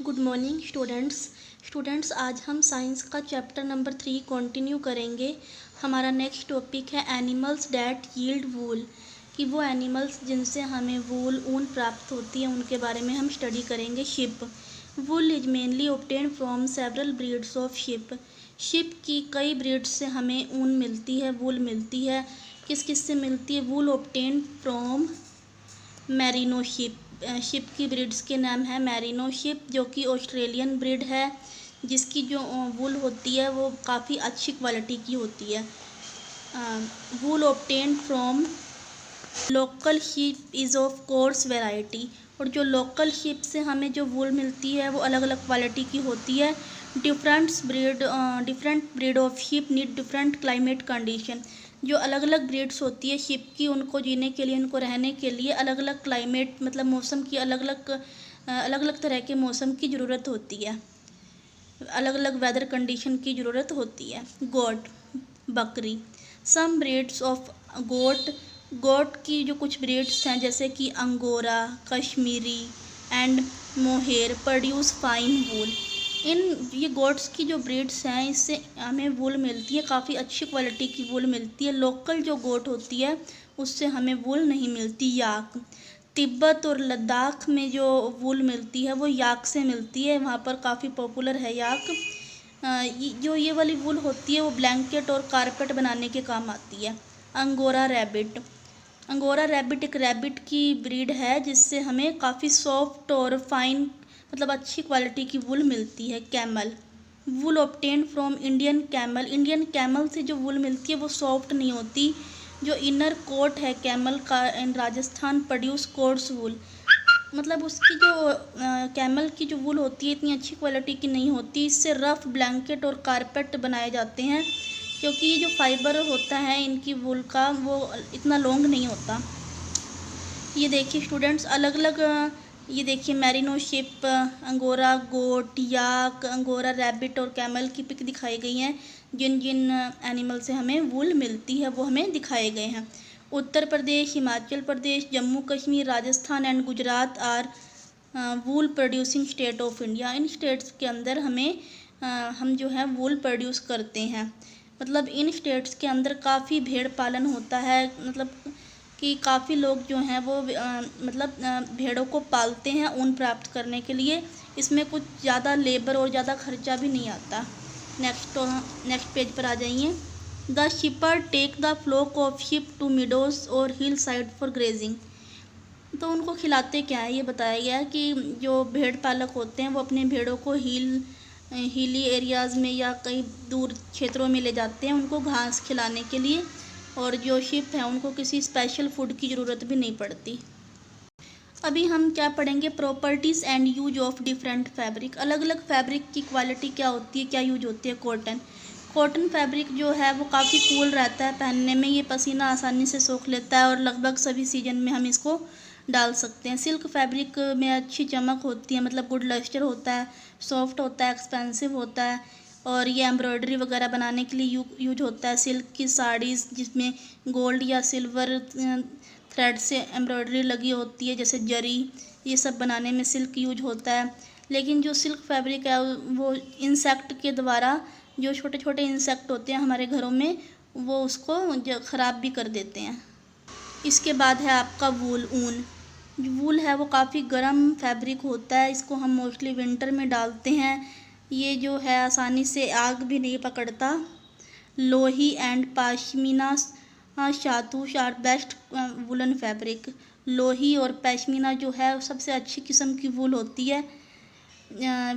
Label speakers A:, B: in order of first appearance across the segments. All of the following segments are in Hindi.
A: गुड मॉर्निंग स्टूडेंट्स आज हम साइंस का चैप्टर नंबर 3 कंटिन्यू करेंगे। हमारा नेक्स्ट टॉपिक है एनिमल्स डैट यील्ड वूल, कि वो एनिमल्स जिनसे हमें वूल ऊन प्राप्त होती है उनके बारे में हम स्टडी करेंगे। Ship wool is mainly obtain from several breeds of ship. Sheep की कई ब्रीड्स से हमें ऊन मिलती है, वूल मिलती है। किस किस से मिलती है? Wool obtain from merino sheep. Sheep की ब्रीड्स के नाम है मैरिनो शिप, जो कि ऑस्ट्रेलियन ब्रीड है, जिसकी जो वूल होती है वो काफ़ी अच्छी क्वालिटी की होती है। Wool obtain from local sheep is of coarse variety. और जो लोकल शिप से हमें जो वूल मिलती है वो अलग अलग क्वालिटी की होती है। Different breed of ship need different climate condition. जो अलग अलग ब्रीड्स होती है शिप की, उनको जीने के लिए, उनको रहने के लिए अलग अलग क्लाइमेट मतलब मौसम की अलग अलग तरह के मौसम की ज़रूरत होती है, अलग अलग वेदर कंडीशन की ज़रूरत होती है। गोट बकरी। सम ब्रीड्स ऑफ गोट की जो कुछ ब्रीड्स हैं जैसे कि angora, Kashmiri and mohair produce fine wool. ये गोट्स की जो ब्रीड्स हैं इससे हमें वूल मिलती है, काफ़ी अच्छी क्वालिटी की वूल मिलती है। लोकल जो गोट होती है उससे हमें वूल नहीं मिलती। याक तिब्बत और लद्दाख में जो वूल मिलती है वो याक से मिलती है, वहाँ पर काफ़ी पॉपुलर है याक। ये वाली वूल होती है वो ब्लैंकेट और कारपेट बनाने के काम आती है। अंगोरा रैबिट एक रैबिट की ब्रीड है जिससे हमें काफ़ी सॉफ्ट और फाइन मतलब अच्छी क्वालिटी की वूल मिलती है। Camel wool obtain from Indian camel से जो वूल मिलती है वो सॉफ्ट नहीं होती। जो इनर कोट है कैमल का इन राजस्थान प्रोड्यूस कोर्स वूल, मतलब उसकी जो कैमल की जो वूल होती है इतनी अच्छी क्वालिटी की नहीं होती। इससे रफ ब्लैंकेट और कारपेट बनाए जाते हैं, क्योंकि ये जो फाइबर होता है इनकी वूल का वो इतना लॉन्ग नहीं होता। ये देखिए स्टूडेंट्स अलग अलग ये देखिए मैरिनो शिप, अंगोरा गोट, याक, अंगोरा रैबिट और कैमल की पिक दिखाई गई हैं। जिन जिन एनिमल से हमें वूल मिलती है वो हमें दिखाए गए हैं। Uttar Pradesh, Himachal Pradesh, Jammu Kashmir, Rajasthan and Gujarat are wool producing state of India. इन स्टेट्स के अंदर हम जो है वूल प्रोड्यूस करते हैं। मतलब इन स्टेट्स के अंदर काफ़ी भेड़ पालन होता है, मतलब कि काफ़ी लोग जो हैं वो भेड़ों को पालते हैं ऊन प्राप्त करने के लिए। इसमें कुछ ज़्यादा लेबर और ज़्यादा खर्चा भी नहीं आता। नेक्स्ट पेज पर आ जाइए। The shepherd take the flock of sheep to meadows और हिल साइड फॉर ग्रेजिंग। तो उनको खिलाते क्या है ये बताया गया है कि जो भेड़ पालक होते हैं वो अपने भेड़ों को हिली एरियाज़ में या कई दूर क्षेत्रों में ले जाते हैं उनको घास खिलाने के लिए। और जो शिप है उनको किसी स्पेशल फूड की ज़रूरत भी नहीं पड़ती। अभी हम क्या पढ़ेंगे? Properties and use of different fabric. अलग अलग फैब्रिक की क्वालिटी क्या होती है, क्या यूज होती है। कॉटन फैब्रिक जो है वो काफ़ी कूल रहता है पहनने में, ये पसीना आसानी से सोख लेता है और लगभग सभी सीजन में हम इसको डाल सकते हैं। सिल्क फैब्रिक में अच्छी चमक होती है, मतलब गुड लस्टर होता है, सॉफ्ट होता है, एक्सपेंसिव होता है और ये एम्ब्रॉयडरी वगैरह बनाने के लिए यूज होता है। सिल्क की साड़ीज़ जिसमें गोल्ड या सिल्वर थ्रेड से एम्ब्रॉयडरी लगी होती है जैसे जरी, ये सब बनाने में सिल्क यूज होता है। लेकिन जो सिल्क फैब्रिक है वो इंसेक्ट के द्वारा, जो छोटे छोटे इंसेक्ट होते हैं हमारे घरों में, वो उसको ख़राब भी कर देते हैं। इसके बाद है आपका ऊन। जो वूल है वो काफ़ी गर्म फैब्रिक होता है, इसको हम मोस्टली विंटर में डालते हैं। ये जो है आसानी से आग भी नहीं पकड़ता। Lohi and pashmina shahtoosh are best woollen fabric. Lohi और पश्मीना जो है सबसे अच्छी किस्म की वूल होती है।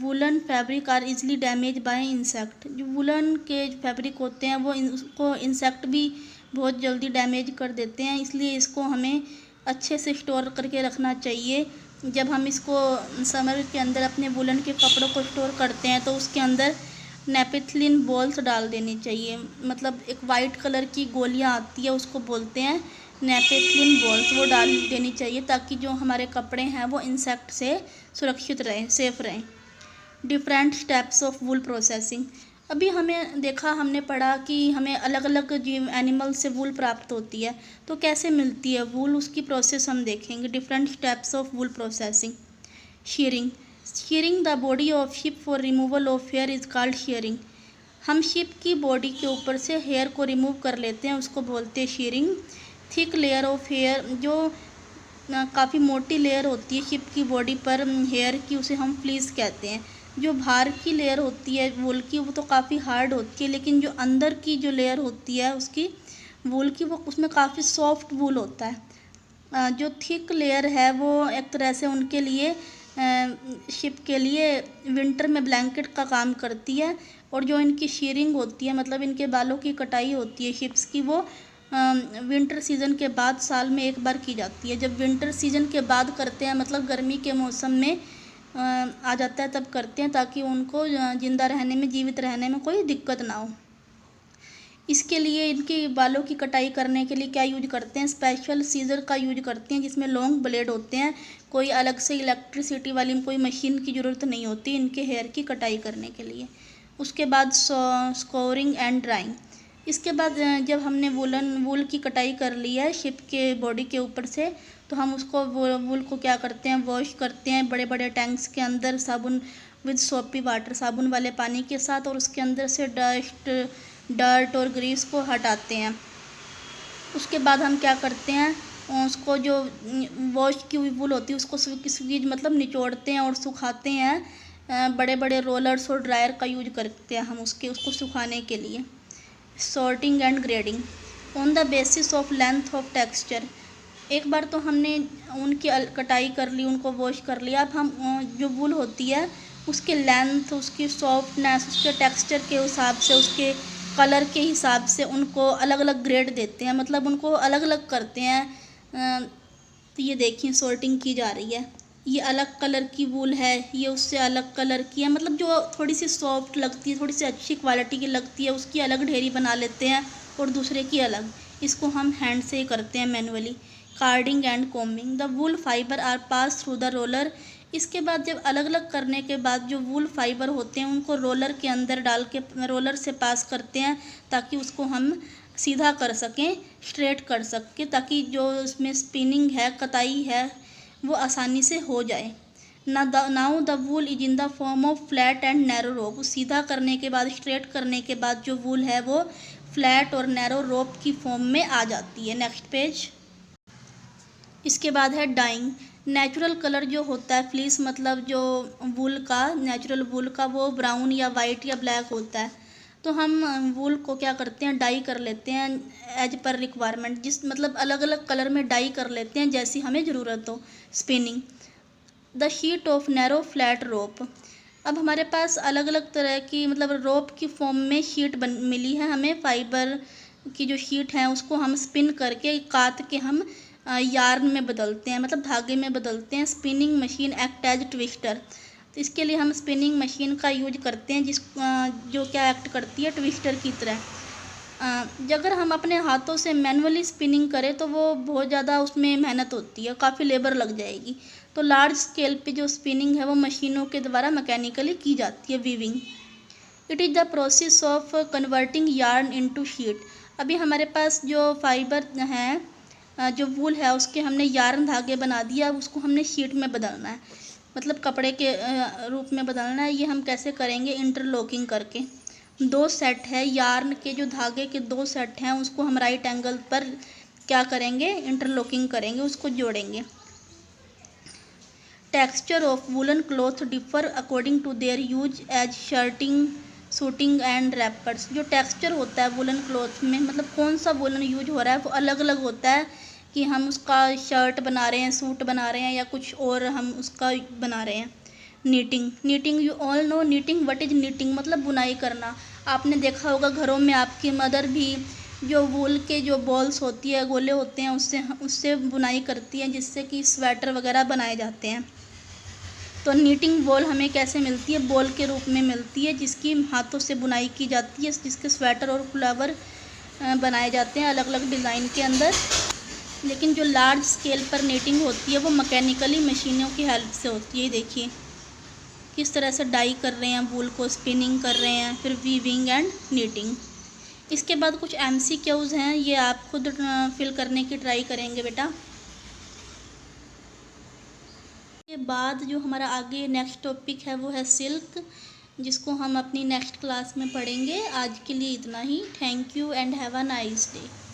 A: Woollen fabric are easily damage by insect. जो वुलन के फैब्रिक होते हैं वो उसको इंसेक्ट भी बहुत जल्दी डैमेज कर देते हैं, इसलिए इसको हमें अच्छे से स्टोर करके रखना चाहिए। जब हम इसको समर के अंदर अपने वुलन के कपड़ों को स्टोर करते हैं तो उसके अंदर नेपिथलिन बॉल्स डाल देनी चाहिए, मतलब एक वाइट कलर की गोलियां आती है उसको बोलते हैं नेपिथलिन बॉल्स, वो डाल देनी चाहिए ताकि जो हमारे कपड़े हैं वो इंसेक्ट से सुरक्षित रहें, सेफ रहें। Different steps of wool processing. अभी हमने पढ़ा कि हमें अलग अलग एनिमल से वूल प्राप्त होती है, तो कैसे मिलती है वूल उसकी प्रोसेस हम देखेंगे। Different steps of wool processing. Shearing. Shearing the body of ship for removal of here is called shearing. हम शिप की बॉडी के ऊपर से हेयर को रिमूव कर लेते हैं, उसको बोलते हैं shearing. Thick layer of hair, जो काफ़ी मोटी लेयर होती है शिप की बॉडी पर हेयर की, उसे हम फ्लीस कहते हैं। जो बाहर की लेयर होती है वूल की, वो तो काफ़ी हार्ड होती है, लेकिन जो अंदर की जो लेयर होती है उसकी वूल की, वो उसमें काफ़ी सॉफ्ट वूल होता है। जो थिक लेयर है वो एक तरह से उनके लिए शिप के लिए विंटर में ब्लैंकेट का काम करती है। और जो इनकी शीयरिंग होती है, मतलब इनके बालों की कटाई होती है शिप्स की, वो विंटर सीज़न के बाद साल में एक बार की जाती है। जब विंटर सीज़न के बाद करते हैं, मतलब गर्मी के मौसम में आ जाता है तब करते हैं, ताकि उनको ज़िंदा रहने में, जीवित रहने में कोई दिक्कत ना हो। इसके लिए इनके बालों की कटाई करने के लिए क्या यूज करते हैं, स्पेशल सीजर का यूज करते हैं, जिसमें लॉन्ग ब्लेड होते हैं। कोई अलग से इलेक्ट्रिसिटी वाली कोई मशीन की ज़रूरत नहीं होती इनके हेयर की कटाई करने के लिए। उसके बाद स्कोरिंग एंड ड्राइंग। इसके बाद जब हमने वूल की कटाई कर ली है शिप के बॉडी के ऊपर से, तो हम उसको वूल को क्या करते हैं, वॉश करते हैं बड़े बड़े टैंक्स के अंदर, साबुन विद सोपी वाटर, साबुन वाले पानी के साथ, और उसके अंदर से डर्ट और ग्रीस को हटाते हैं। उसके बाद हम क्या करते हैं, उसको जो वॉश की हुई वूल होती है उसको स्वीज मतलब निचोड़ते हैं और सुखाते हैं। बड़े बड़े रोलर्स और ड्रायर का यूज करते हैं हम उसको सुखाने के लिए। Sorting and grading on the basis of length of texture. एक बार तो हमने उनकी कटाई कर ली, उनको वॉश कर लिया। अब हम जो वूल होती है उसके लेंथ, उसकी सॉफ्टनेस, उसके टेक्सचर के हिसाब से, उसके कलर के हिसाब से उनको अलग अलग ग्रेड देते हैं, मतलब उनको अलग अलग करते हैं। तो ये देखिए सॉर्टिंग की जा रही है। ये अलग कलर की वूल है, ये उससे अलग कलर की है, मतलब जो थोड़ी सी सॉफ्ट लगती है, थोड़ी सी अच्छी क्वालिटी की लगती है, उसकी अलग ढेरी बना लेते हैं और दूसरे की अलग। इसको हम हैंड से ही करते हैं manually. Carding and combing the wool fibre are pass through the roller. इसके बाद जब अलग अलग करने के बाद जो वूल फाइबर होते हैं उनको रोलर के अंदर डाल के रोलर से पास करते हैं, ताकि उसको हम सीधा कर सकें, स्ट्रेट कर सकें, ताकि जो उसमें स्पिनिंग है, कताई है, वो आसानी से हो जाए। Now the wool is in the form of flat and narrow rope. सीधा करने के बाद, स्ट्रेट करने के बाद जो वूल है वो फ्लैट और नैरो रोप की फॉर्म में आ जाती है। Next page. इसके बाद है डाइंग। नेचुरल कलर जो होता है फ्लीस, मतलब जो वूल का, नेचुरल वूल का, वो ब्राउन या वाइट या ब्लैक होता है। तो हम वूल को क्या करते हैं, डाई कर लेते हैं एज पर रिक्वायरमेंट, जिस मतलब अलग अलग कलर में डाई कर लेते हैं जैसी हमें ज़रूरत हो। Spinning the sheet of narrow flat rope. अब हमारे पास अलग अलग तरह की, मतलब रोप की फॉर्म में शीट मिली है हमें। फाइबर की जो शीट है उसको हम स्पिन करके, काट के हम यार्न में बदलते हैं, मतलब धागे में बदलते हैं। Spinning machine act as twister. तो इसके लिए हम स्पिनिंग मशीन का यूज करते हैं, जो क्या एक्ट करती है, ट्विस्टर की तरह। अगर हम अपने हाथों से मैनुअली स्पिनिंग करें तो वो बहुत ज़्यादा, उसमें मेहनत होती है, काफ़ी लेबर लग जाएगी। तो लार्ज स्केल पे जो स्पिनिंग है वो मशीनों के द्वारा मैकेनिकली की जाती है, weaving. It is the process of converting yarn into sheet. अभी हमारे पास जो फाइबर है, जो वूल है, उसके हमने यार्न धागे बना दिया, उसको हमने शीट में बदलना है, मतलब कपड़े के रूप में बदलना है। ये हम कैसे करेंगे, इंटरलॉकिंग करके। दो सेट है यार्न के, जो धागे के दो सेट हैं, उसको हम राइट एंगल पर क्या करेंगे, इंटरलॉकिंग करेंगे, उसको जोड़ेंगे। Texture of woollen cloth differ according to their use as shirting, suiting and wrappers. जो टेक्सचर होता है वूलन क्लॉथ में, मतलब कौन सा वूलन यूज हो रहा है, वो अलग अलग होता है। कि हम उसका शर्ट बना रहे हैं, सूट बना रहे हैं, या कुछ और हम उसका बना रहे हैं। Knitting you all know knitting. What is knitting, मतलब बुनाई करना। आपने देखा होगा घरों में आपकी मदर भी जो वूल के जो बॉल्स होती है, गोले होते हैं, उससे बुनाई करती हैं, जिससे कि स्वेटर वगैरह बनाए जाते हैं। तो नीटिंग बॉल हमें कैसे मिलती है, बॉल के रूप में मिलती है, जिसकी हाथों से बुनाई की जाती है, जिसके स्वेटर और फ्लावर बनाए जाते हैं अलग अलग डिज़ाइन के अंदर। लेकिन जो लार्ज स्केल पर नीटिंग होती है वो मैकेनिकली मशीनों की हेल्प से होती है। देखिए किस तरह से डाई कर रहे हैं, वूल को स्पिनिंग कर रहे हैं, फिर वीविंग एंड नीटिंग। इसके बाद कुछ MCQs हैं, ये आप खुद फिल करने की ट्राई करेंगे बेटा। इसके बाद जो हमारा आगे नेक्स्ट टॉपिक है वो है सिल्क, जिसको हम अपनी नेक्स्ट क्लास में पढ़ेंगे। आज के लिए इतना ही। Thank you and have a nice day.